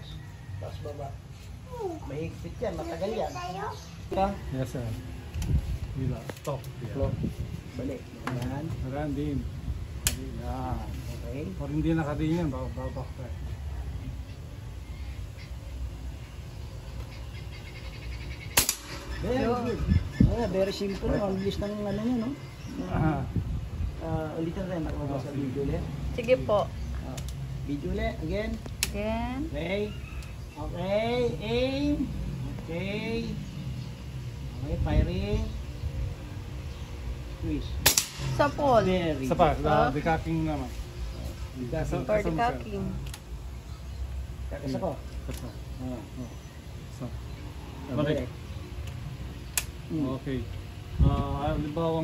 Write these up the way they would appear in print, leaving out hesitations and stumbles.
taas. Taas baba. Mahigpit yan, matagal yan. Yes, sir. Bila, stop. Flow. Balik. Yan. Ayan din. Ayan. Okay. Or hindi nakadin yan, babak ka. Very good. Very simple. Ang bilis ng ano nyo, no? Ulitin rin. Ako sa video ulit. Sige po. Video ulit. Again. Again. Okay. Okay. Aim. Okay. Okay. Firing. Squeeze. Sa pool. Very Isa pa, Ah. decocking naman. For the cocking. Kakasa ko. Isa. Isa. Okay. Balik. Okay. Halimbawa,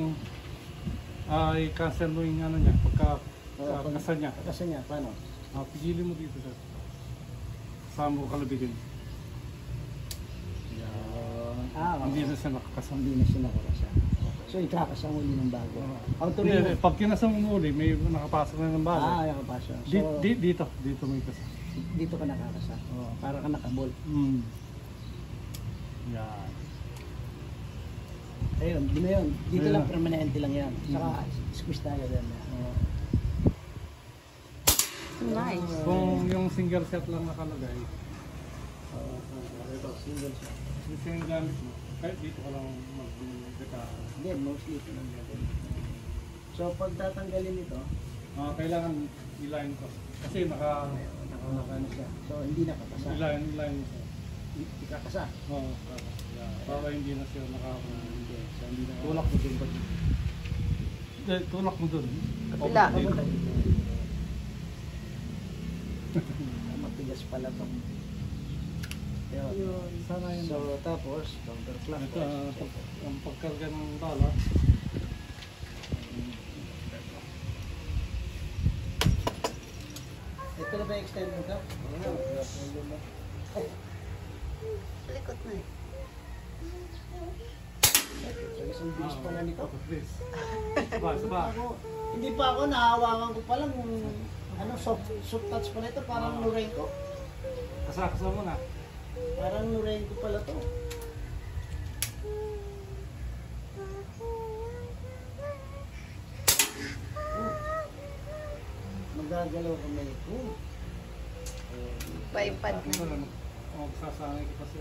i-cancel mo yung ano niya, pagkakasa niya. Kakasa niya. Paano? Pigilin mo dito, sir. Kasama mo kalabigin. Hindi na siya nakakasa. Hindi na siya nakakasa. So, ikakasa mo ulit ng bago. Ang tuloy Hindi, pag kinasa mo muli, may nakapasok na ng bago. nakapasa. So, Dito may kasa. dito ka nakakasa. Para ka nakabol. Yan. Ayun, di na yun. Dito Ayun. lang permanente lang yan. Saka squeeze tayo din. Nice. Kung yung single set lang nakalagay, Ito, single shot. ito yung gamit mo. Kahit dito ka lang mag-deka. Hindi, mostly ito lang natin. So, pag tatanggalin ito, Kailangan i-line ko. Kasi nakakano siya. So, hindi nakakasa. i-line ko. Ikakasa. Oo, para hindi na siya Tulak mo din ba? Tulak mo dun. Kapila. Papunta dito. Matigas pala ito. Yun. Sana yun. So, tapos, counterclock. Ito, ang pagkarga ng bala. Ito na ba yung extend mo ka? Likot na eh. So, isang bilis pala nito. Please. Saba. Hindi pa ako, nahawakan ko pa lang yung soft touch pala ito, parang Lorraine ko. Kasakasa mo na. Parang Lorraine ko pala to. Magagalaw ko na ito. Paipad na. Sasangay ko kasi.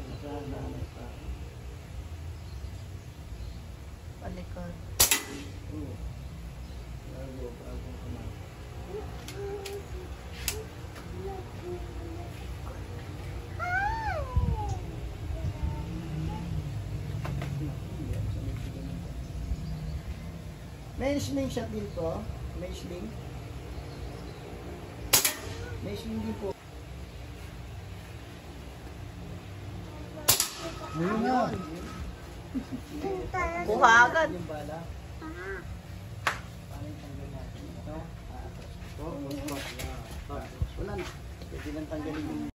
Palikod. Bago kamay. May sling shot dito. May sling. May sling din po. Ayun na. Kuha agad. Yung bala. Paano yung tanggal natin? Ito. Wala na. Pwede lang tanggalin yung